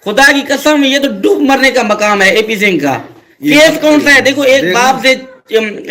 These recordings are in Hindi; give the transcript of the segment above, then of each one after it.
खुदा की कसम ये तो डूब मरने का मकाम है एपी सिंह का। केस कौन सा है? देखो एक बाप से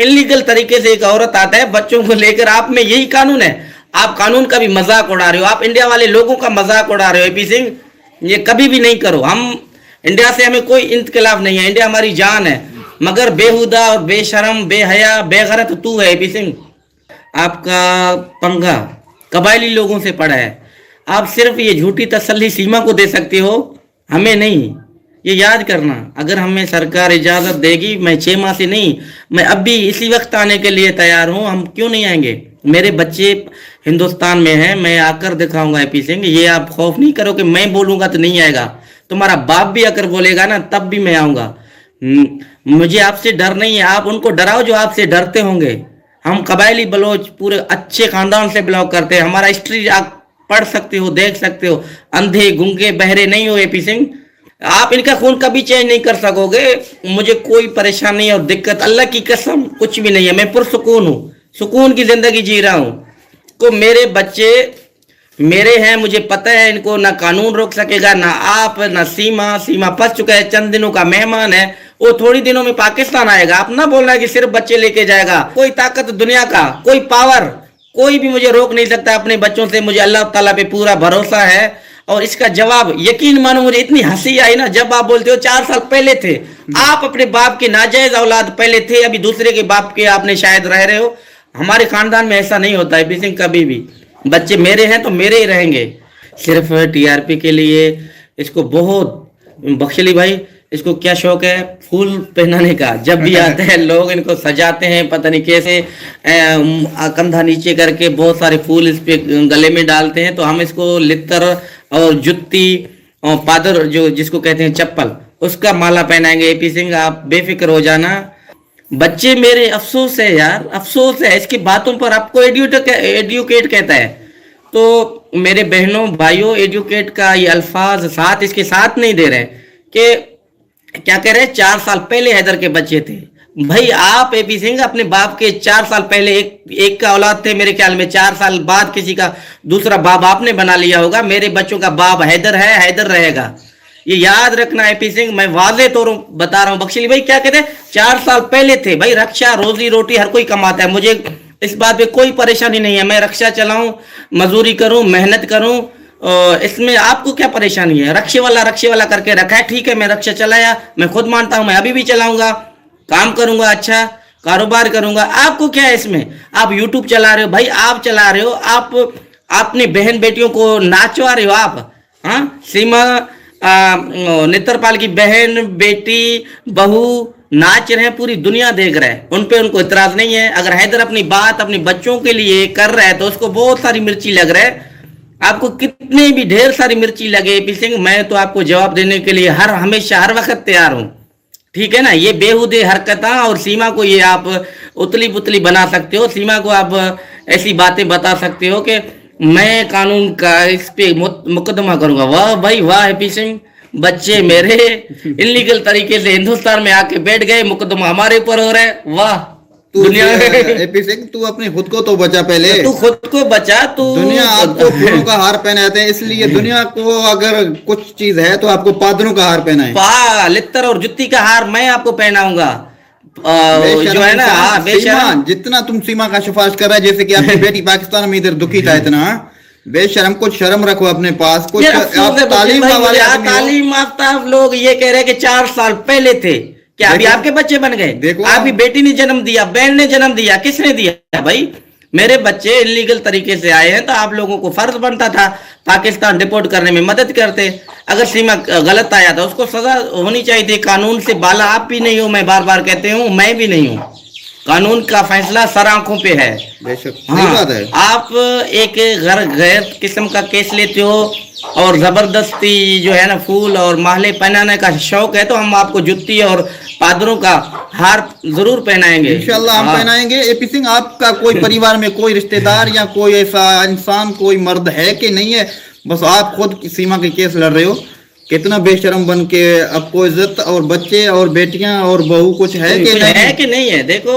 इलीगल तरीके से एक औरत आता है बच्चों को लेकर, आप में यही कानून है? आप कानून का भी मजाक उड़ा रहे हो, आप इंडिया वाले लोगों का मजाक उड़ा रहे हो एपी सिंह। ये कभी भी नहीं करो। हम इंडिया से हमें कोई इख्तिलाफ नहीं है, इंडिया हमारी जान है, मगर बेहुदा और बेशरम बेहया बेगैरत तू है एपी सिंह। आपका पंगा कबायली लोगों से पड़ा है। आप सिर्फ ये झूठी तसल्ली सीमा को दे सकते हो, हमें नहीं। ये याद करना, अगर हमें सरकार इजाजत देगी, मैं 6 माह से नहीं, मैं अब भी इसी वक्त आने के लिए तैयार हूं। हम क्यों नहीं आएंगे? मेरे बच्चे हिंदुस्तान में हैं, मैं आकर दिखाऊंगा एपी सिंह। ये आप खौफ नहीं करो कि मैं बोलूंगा तो नहीं आएगा, तुम्हारा बाप भी अगर बोलेगा ना तब भी मैं आऊंगा। मुझे आपसे डर नहीं है, आप उनको डराओ जो आपसे डरते होंगे। हम कबायली बलोच पूरे अच्छे खानदान से बिलोंग करते हैं, हमारा हिस्ट्री आप पढ़ सकते हो, देख सकते हो। अंधे गुंगे बहरे नहीं हो एपी सिंह। आप इनका खून कभी चेंज नहीं कर सकोगे। मुझे कोई परेशानी और दिक्कत अल्लाह की कसम कुछ भी नहीं है। मैं पुरसुकून हूँ, सुकून की जिंदगी जी रहा हूँ। को मेरे बच्चे मेरे हैं, मुझे पता है इनको ना कानून रोक सकेगा, ना आप ना सीमा। सीमा फंस चुका है, चंद दिनों का मेहमान है, वो थोड़ी दिनों में पाकिस्तान आएगा। आप ना बोलना कि सिर्फ बच्चे लेके जाएगा। कोई ताकत दुनिया का, कोई पावर, कोई भी मुझे रोक नहीं सकता अपने बच्चों से। मुझे अल्लाह ताला पे पूरा भरोसा है। और इसका जवाब यकीन मानो, मुझे इतनी हंसी आई ना जब आप बोलते हो 4 साल पहले थे आप अपने बाप के नाजायज औलाद पहले थे, अभी दूसरे के बाप के आपने शायद रह रहे हो। हमारे खानदान में ऐसा नहीं होता है सिंह कभी भी। बच्चे मेरे हैं तो मेरे ही रहेंगे। सिर्फ टीआरपी के लिए इसको बहुत, बख्शली भाई इसको क्या शौक है फूल पहनाने का। जब भी आते हैं लोग इनको सजाते हैं, पता नहीं कैसे कंधा नीचे करके बहुत सारे फूल इस पे गले में डालते हैं। तो हम इसको लित्तर और जुत्ती और पादर जो जिसको कहते हैं चप्पल, उसका माला पहनाएंगे एपी सिंह। आप बेफिक्र हो जाना। बच्चे मेरे, अफसोस है यार, अफसोस है इसकी बातों पर। आपको एडुकेट कहता है तो मेरे बहनों भाइयों, एडुकेट का ये अल्फाज साथ इसके साथ नहीं दे रहे कि क्या कह रहे हैं 4 साल पहले हैदर के बच्चे थे। भाई आप एपी सिंह अपने बाप के 4 साल पहले एक का औलाद थे मेरे ख्याल में। 4 साल बाद किसी का दूसरा बाप आपने बना लिया होगा। मेरे बच्चों का बाप हैदर है, हैदर रहेगा, ये याद रखना एपी सिंह। मैं वाजे तौर बता रहा हूँ। बख्शली भाई क्या कहते हैं 4 साल पहले थे। भाई रक्षा रोजी रोटी हर कोई कमाता है, मुझे इस बात पे कोई परेशानी नहीं है। मैं रक्षा चलाऊं, मजदूरी करूं, मेहनत करूं, इसमें आपको क्या परेशानी है? रक्षे वाला करके रखा है, ठीक है। मैं रक्षा चलाया, मैं खुद मानता हूं, मैं अभी भी चलाऊंगा, काम करूंगा, अच्छा कारोबार करूंगा। आपको क्या है इसमें? आप यूट्यूब चला रहे हो भाई, आप चला रहे हो, आप अपनी बहन बेटियों को नाचवा रहे हो आप। हाँ, सीमा नेत्रपाल की बहन बेटी बहू नाच रहे हैं, पूरी दुनिया देख रहा है, उन पे उनको इतराज नहीं है। अगर हैदर अपनी बात अपने बच्चों के लिए कर रहा है तो उसको बहुत सारी मिर्ची लग रहा है। आपको कितने भी ढेर सारी मिर्ची लगे एपी सिंह, मैं तो आपको जवाब देने के लिए हमेशा हर वक्त तैयार हूं, ठीक है ना। ये बेहुदे हरकतें और सीमा को ये आप उतली पुतली बना सकते हो। सीमा को आप ऐसी बातें बता सकते हो कि मैं कानून का इस पे मुकदमा करूंगा। वाह भाई वाह एपी सिंह, बच्चे मेरे इलीगल तरीके से हिंदुस्तान में आके बैठ गए, मुकदमा हमारे ऊपर हो रहा है। वाह दुनिया एपी सिंह, तू अपने खुद को तो बचा पहले, तू खुद को बचा। तू दुनिया आपको फूलों का हार पहनाते हैं, इसलिए दुनिया को अगर कुछ चीज है तो आपको पादरों का हार पहनाए। लित्तर और जुत्ती का हार मैं आपको पहनाऊंगा जो है ना। बेशरम, जितना तुम सीमा का सिफारिश कर रहा है, जैसे कि आपकी बेटी पाकिस्तान में इधर दुखी था इतना, बेशरम कुछ शर्म रखो अपने पास। कुछ तालीम याफ्ता लोग ये कह रहे हैं कि 4 साल पहले थे, क्या अभी आपके बच्चे बन गए? देखो आपकी बेटी ने जन्म दिया, बहन ने जन्म दिया, किसने दिया भाई? मेरे बच्चे इलीगल तरीके से आए हैं तो आप लोगों को फर्ज बनता था पाकिस्तान डिपोर्ट करने में मदद करते। अगर सीमा गलत आया था उसको सजा होनी चाहिए थी। कानून से बाला आप भी नहीं हो, मैं बार बार कहते हूँ, मैं भी नहीं हूँ। कानून का फैसला सर आंखों पे है। हाँ, बात है। आप एक गैर किस्म का केस लेते हो और जबरदस्ती जो है ना फूल और माले पहनाने का शौक है, तो हम आपको जुत्ती और पादरों का हार जरूर पहनाएंगे इंशाल्लाह। हम पहनाएंगे। एपी सिंह, आपका कोई परिवार में कोई रिश्तेदार या कोई ऐसा इंसान, कोई मर्द है कि नहीं है? बस आप खुद सीमा के केस लड़ रहे हो। कितना बेशरम बन के आपको इज्जत और बच्चे और बेटियां और बहू कुछ है कि नहीं है? देखो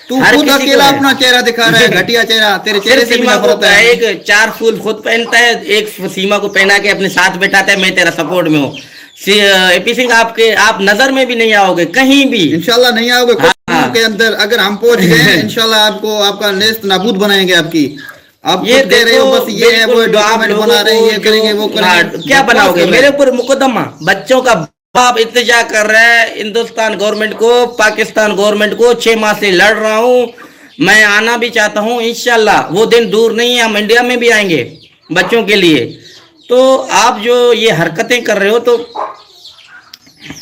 तू खुद अकेला अपना चेहरा दिखा रहा है, घटिया चेहरा, तेरे चेहरे से भी नफरत है। एक 4 फूल खुद पहनता है, एक सीमा को पहना के अपने साथ बैठाता है, मैं तेरा सपोर्ट में हूँ। एपी सिंह आप नजर में भी नहीं आओगे कहीं भी। इंशाल्लाह नहीं आओगे कुछ हाँ। दिनों के अंदर अगर हम पहुंच गए इंशाल्लाह आपको आपका नेस्त नाबूद बनाएंगे आपकी। आप ये खुद कह रहे हो देखो, बस ये है वो बिल्कुल जो आप डॉक्यूमेंट लोगों बना रहे हैं को ये करेंगे वो हाँ, करेंगे। क्या बकवास बनाओगे? कर रहे मेरे हैं। ऊपर मुकदमा, बच्चों का बाप इल्तिजा कर रहा है हिंदुस्तान गवर्नमेंट को, पाकिस्तान गवर्नमेंट को। 6 माह से लड़ रहा हूँ, मैं आना भी चाहता हूँ, इंशाल्लाह वो दिन दूर नहीं है, हम इंडिया में भी आएंगे बच्चों के लिए। तो आप जो ये हरकतें कर रहे हो तो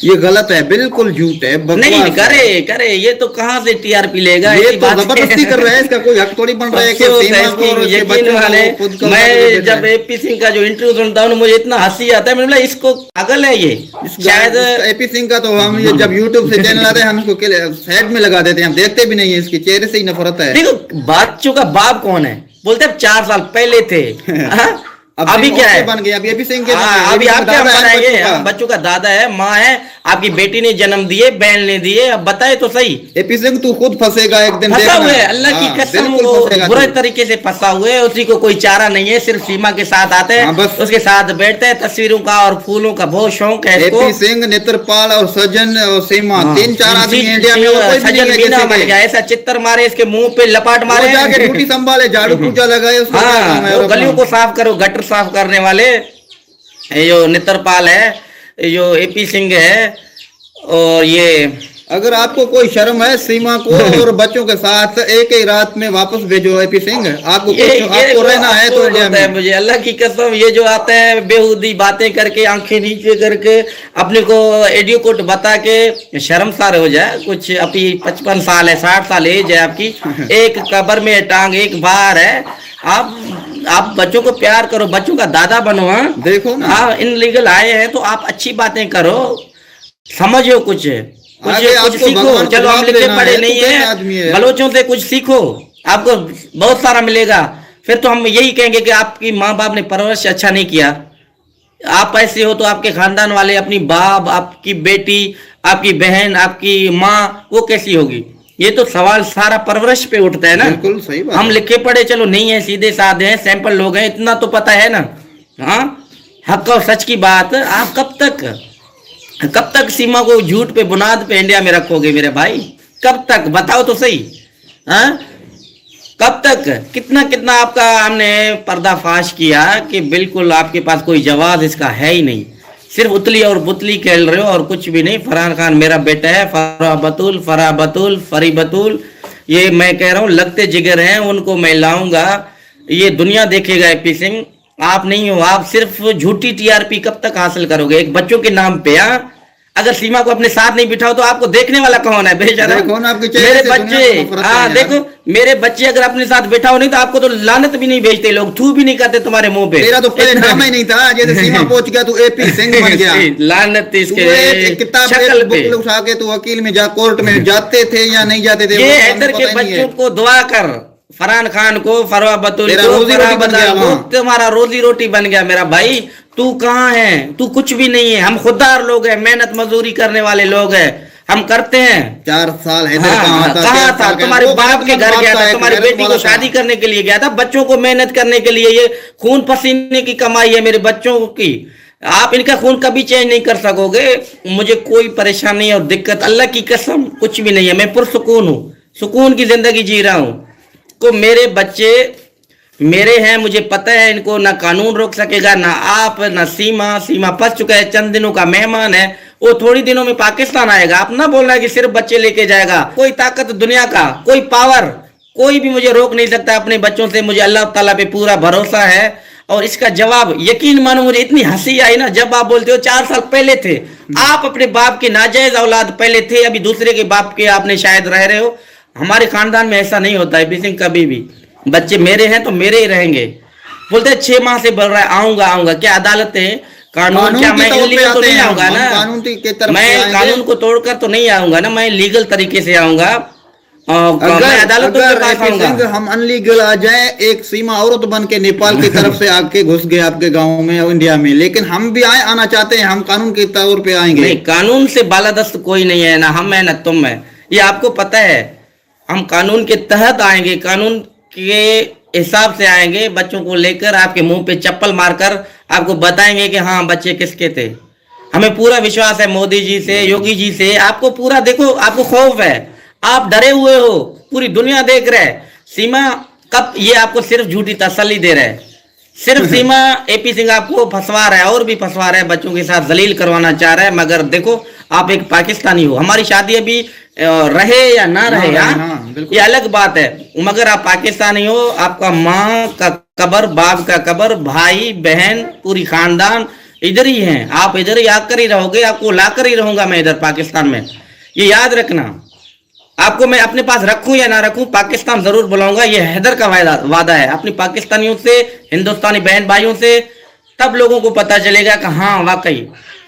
ये गलत है, बिल्कुल झूठ है, बकवास नहीं है। करे ये तो कहाँ से टीआरपी लेगा? ये ऐसी तो बात जबरदस्ती कर रहा है, इसका कोई हक थोड़ी बन रहा है कि अफसोस सीमा है को और इसकी, उसके यकीन बच्चों को माने खुद का मैं उठा जब रहा है। एपी सिंह का जो इंटरव्यू सुनता हूँ मुझे इतना हंसी आता है, मैंने बोला इसको पागल है ये शायद। एपी सिंह का तो हम ये जब यूट्यूब से चैनल आते हैं हम इसको साइड में लगा देते हैं, हम देखते भी नहीं है, इसके चेहरे से ही नफरत है। देखो बच्चों का बाप कौन है? बोलते अब 4 साल पहले थे। हाँ? अब अभी क्या है? बन गए, अभी एपी सिंह के हाँ, अभी आप क्या बनाएंगे? बच्चों का दादा है, माँ है, आपकी बेटी ने जन्म दिए, बहन ने दिए, अब बताए तो सही। एपी सिंह तू खुद फंसेगा एक दिन, फंसा देखना। हुआ है, अल्लाह की हाँ, कसम, बिल्कुल वो फंसेगा बुरे तू। तरीके से फंसा हुआ है, उसी को कोई चारा नहीं है, सिर्फ सीमा के साथ आते हैं, हाँ, बस। उसके साथ बैठते हैं, तस्वीरों का और फूलों का बहुत शौक है इसको। एपी सिंह, नेत्रपाल और सजन और सीमा, हाँ, 3-4 आदमी इंडिया में और कोई भी सजन नहीं है मीना जैसे बन कि। गया, ऐसा चित्तर मारे इसके मुंह पे लपाट वो मारे, जाके ड्यूटी संभाले, झाड़ू पूजा लगाए, उसको क्या काम है हाँ, और वो गलियों अपना? को साफ करो, गटर साफ करने वाले ये जो नेत्रपाल है, ये जो एपी सिंह है, और ये अगर आपको कोई शर्म है सीमा को और बच्चों के साथ एक ही रात में वापस भेजो एपी सिंह। आपको आपको रहना है तो इंडिया होता है, में। मुझे अल्लाह की कसम ये जो आता है बेहुदी बातें करके, आंखें नीचे करके, अपने को एडुकेट बता के शर्मसार हो जाए। कुछ अभी 55 साल है, 60 साल एज है आपकी, एक कब्र में टांग एक बार है। आप बच्चों को प्यार करो, बच्चों का दादा बनो। हाँ देखो ना, आप इन लीगल आए हैं तो आप अच्छी बातें करो, समझो, कुछ आगे आपको सीखो। भगवान चलो हम जवाब लिखे देना पढ़े है, नहीं तू कैसा आदमी है, है? बलोचों से कुछ सीखो, आपको बहुत सारा मिलेगा। फिर तो हम यही कहेंगे कि आपकी माँ बाप ने परवरिश अच्छा नहीं किया। आप ऐसे हो तो आपके खानदान वाले, अपनी बाप, आपकी बेटी, आपकी बहन, आपकी माँ, वो कैसी होगी? ये तो सवाल सारा परवरिश पे उठता है ना। बिल्कुल सही बात हम है। लिखे पढ़े चलो नहीं है, सीधे साधे हैं, सैंपल लोग हैं, इतना तो पता है ना। हाँ, हक और सच की बात। आप कब तक सीमा को झूठ पे बुनियाद पे इंडिया में रखोगे मेरे भाई? कब तक बताओ तो सही। हाँ, कब तक? कितना कितना आपका हमने पर्दाफाश किया कि बिल्कुल आपके पास कोई जवाब इसका है ही नहीं, सिर्फ उतली और बुतली खेल रहे हो और कुछ भी नहीं। फरहान खान मेरा बेटा है, फराह बतूल, फरी बतूल, ये मैं कह रहा हूँ लगते जिगर हैं, उनको मैं लाऊंगा, ये दुनिया देखेगा। एपी सिंह आप नहीं हो, आप सिर्फ झूठी टीआरपी कब तक हासिल करोगे एक बच्चों के नाम पे? हाँ, अगर सीमा को अपने साथ नहीं बिठाओ तो आपको देखने वाला कौन है? बेचारा देखो ना, आपके चेहरे मेरे से दुनिया बच्चे, को नफरत है हाँ यार। देखो मेरे बच्चे अगर अपने साथ बिठाओ नहीं तो आपको तो लानत भी नहीं भेजते लोग, थू भी नहीं करते तुम्हारे मुंह पे। तेरा तो पहले नाम ही नहीं था, जैसे सीमा पहुंच गया तू एपी सिंह बन गया। लानत तू इसके एक किताब शक्ल एक पे। बुक उठा के तू वकील में जा, कोर्ट में जाते थे या नहीं जाते थे? ये वो हैदर पता के ही नहीं है। बच्चों को दुआ कर, फरहान खान को, फरवा बतूल तेरा को, रोजी रोटी बन गया को, वहाँ। तुम्हारा रोजी रोटी बन गया मेरा भाई। तू कहाँ है? तू कुछ भी नहीं है। हम खुददार लोग हैं, मेहनत मजदूरी करने वाले लोग हैं, हम करते हैं। 4 साल हैदर हाँ, कहाँ था? कहाँ 4 था? साल का- तुम्हारे वो बाप के घर बाप गया का था, एक तुम्हारी गैरत बेटी को वाला था। शादी करने के लिए गया था, बच्चों को मेहनत करने के लिए। ये खून पसीने की कमाई है मेरे बच्चों की, आप इनका खून कभी चेंज नहीं कर सकोगे। मुझे कोई परेशानी और दिक्कत अल्लाह की कसम कुछ भी नहीं है, मैं पुरसुकून हूँ, सुकून की जिंदगी जी रहा हूँ। को मेरे बच्चे मेरे हैं, मुझे पता है इनको ना कानून रोक सकेगा, ना आप, ना सीमा फंस चुका है, चंद दिनों का मेहमान है, वो थोड़ी दिनों में पाकिस्तान आएगा। आप ना बोलना कि सिर्फ बच्चे लेके जाएगा। कोई ताकत दुनिया का, कोई पावर, कोई भी मुझे रोक नहीं सकता अपने बच्चों से। मुझे अल्लाह ताला पे पूरा भरोसा है और इसका जवाब यकीन मानो, मुझे इतनी हंसी आई ना जब आप बोलते हो 4 साल पहले थे आप, अपने बाप के नाजायज औलाद पहले थे, अभी दूसरे के बाप के आपने शायद रह रहे हो। हमारे खानदान में ऐसा नहीं होता है सिंह, कभी भी। बच्चे मेरे हैं तो मेरे ही रहेंगे। बोलते 6 माह से बोल रहा है आऊंगा। क्या अदालतें, कानून क्या मैं इलीगल तो नहीं आऊंगा ना? मैं कानून को तोड़कर तो नहीं आऊंगा ना, मैं लीगल तरीके से आऊंगा। मैं अदालतों के पास आऊंगा। हम अनलीगल आ जाए, एक सीमा औरत बन के नेपाल की तरफ से आके घुस गए आपके गांव में और इंडिया में, लेकिन हम भी आना चाहते हैं, हम कानून के तौर पे आएंगे। नहीं, कानून से बालादस्त कोई नहीं है, ना हम है ना तुम है, ये आपको पता है। हम कानून के तहत आएंगे, कानून के हिसाब से आएंगे, बच्चों को लेकर आपके मुंह पे चप्पल मारकर आपको बताएंगे कि हाँ बच्चे किसके थे। हमें पूरा विश्वास है मोदी जी से, योगी जी से। आपको पूरा देखो, आपको खौफ है, आप डरे हुए हो, पूरी दुनिया देख रहे है। सीमा कब ये आपको सिर्फ झूठी तसल्ली दे रहा है, सिर्फ सीमा एपी सिंह आपको फंसवा रहा है और भी फंसवा रहा है, बच्चों के साथ जलील करवाना चाह रहा है। मगर देखो, आप एक पाकिस्तानी हो, हमारी शादी अभी रहे या ना रहे, ये अलग बात है, मगर आप पाकिस्तानी हो। आपका माँ का कबर, बाप का कबर, भाई बहन, पूरी खानदान इधर ही हैं। आप इधर ही आकर ही रहोगे, आपको लाकर ही रहूंगा मैं इधर पाकिस्तान में, ये याद रखना। आपको मैं अपने पास रखूं या ना रखूं, पाकिस्तान जरूर बुलाऊंगा, ये हैदर का वादा है अपनी पाकिस्तानियों से, हिंदुस्तानी बहन भाइयों से। तब लोगों को पता चलेगा कि हाँ वाकई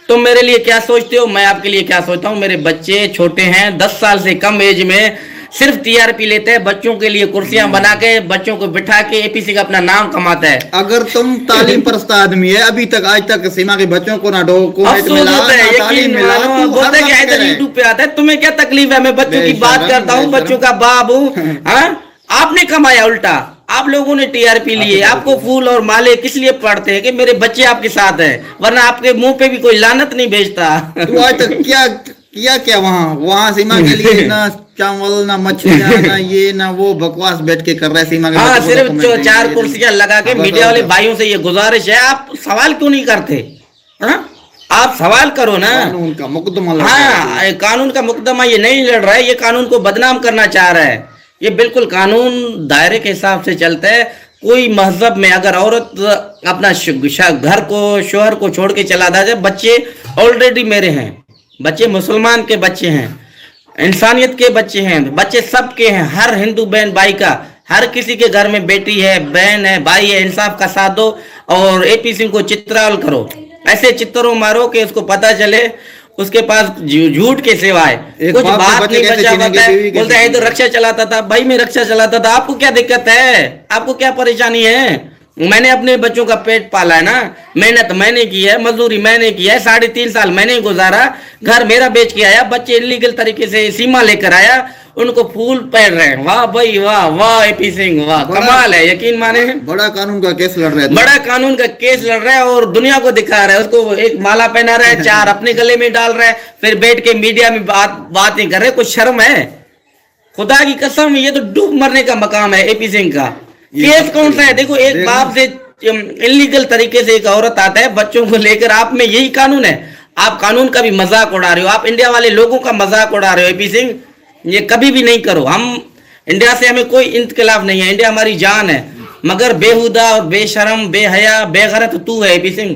तुम मेरे लिए क्या सोचते हो, मैं आपके लिए क्या सोचता हूँ। मेरे बच्चे छोटे हैं, 10 साल से कम एज में सिर्फ टीआरपी लेते हैं, बच्चों के लिए कुर्सियां बना के, बच्चों को बिठा के एपीसी का अपना नाम कमाता है। अगर तुम तालीम परस्त आदमी है, अभी तक आज तक सीमा के बच्चों को ना यूट्यूब पे आता है, तुम्हें क्या तकलीफ है? मैं बच्चों की बात करता हूँ, बच्चों का बाप हूँ। आपने कमाया उल्टा, आप लोगों ने टीआरपी लिए। आपको फूल और माले किस लिए पड़ते हैं कि मेरे बच्चे आपके साथ हैं, वरना आपके मुंह पे भी कोई लानत नहीं भेजता। तू आज तक क्या वहाँ सीमा के लिए ना चावल ना मछलियाँ ना ये ना वो बकवास बैठ के कर रहा है सीमा के। हाँ, सिर्फ 4 कुर्सियां लगा के। मीडिया वाले भाइयों से ये गुजारिश है, आप सवाल क्यों नहीं करते? आप सवाल करो ना। कानून का मुकदमा, हाँ, कानून का मुकदमा ये नहीं लड़ रहा है, ये कानून को बदनाम करना चाह रहा है। ये बिल्कुल कानून दायरे के हिसाब से चलता है। कोई मजहब में अगर औरत अपना घर को, शोहर को छोड़ के चला जाए, बच्चे ऑलरेडी मेरे हैं, बच्चे मुसलमान के बच्चे हैं, इंसानियत के बच्चे हैं, बच्चे सबके हैं, हर हिंदू बहन भाई का, हर किसी के घर में बेटी है, बहन है, भाई है। इंसाफ का साथ दो और एपी सिंह को चित्राल करो, ऐसे चित्रों मारो कि उसको पता चले उसके पास झूठ के सिवाय कुछ बात नहीं बचा। बोलते हैं तो रक्षा चलाता था। भाई मैं रक्षा चलाता था, आपको क्या दिक्कत है? आपको क्या परेशानी है? मैंने अपने बच्चों का पेट पाला है ना, मेहनत मैंने की है, मजदूरी मैंने की है, 3.5 साल मैंने गुजारा, घर मेरा बेच के आया, बच्चे इलीगल तरीके से सीमा लेकर आया, उनको फूल पहन रहे हैं। वाह भाई वाह, वाह एपी सिंह, वाह कमाल है। यकीन माने बड़ा कानून का केस लड़ रहा है, बड़ा कानून का केस लड़ रहा है और दुनिया को दिखा रहा है। उसको एक माला पहना रहा है, 4 अपने गले में डाल रहा है, फिर बैठ के मीडिया में बात नहीं कर रहे। कुछ शर्म है? खुदा की कसम, ये तो डूब मरने का मकाम है एपी सिंह का। केस कौन सा है? देखो, एक बाप से इलीगल तरीके से एक औरत आता है बच्चों को लेकर, आप में यही कानून है। आप कानून का भी मजाक उड़ा रहे हो, आप इंडिया वाले लोगों का मजाक उड़ा रहे हो एपी सिंह। ये कभी भी नहीं करो। हम इंडिया से हमें कोई इख्तिलाफ नहीं है, इंडिया हमारी जान है, मगर बेहुदा और बेशरम, बेहया, बेगैरत तू है एपी सिंह।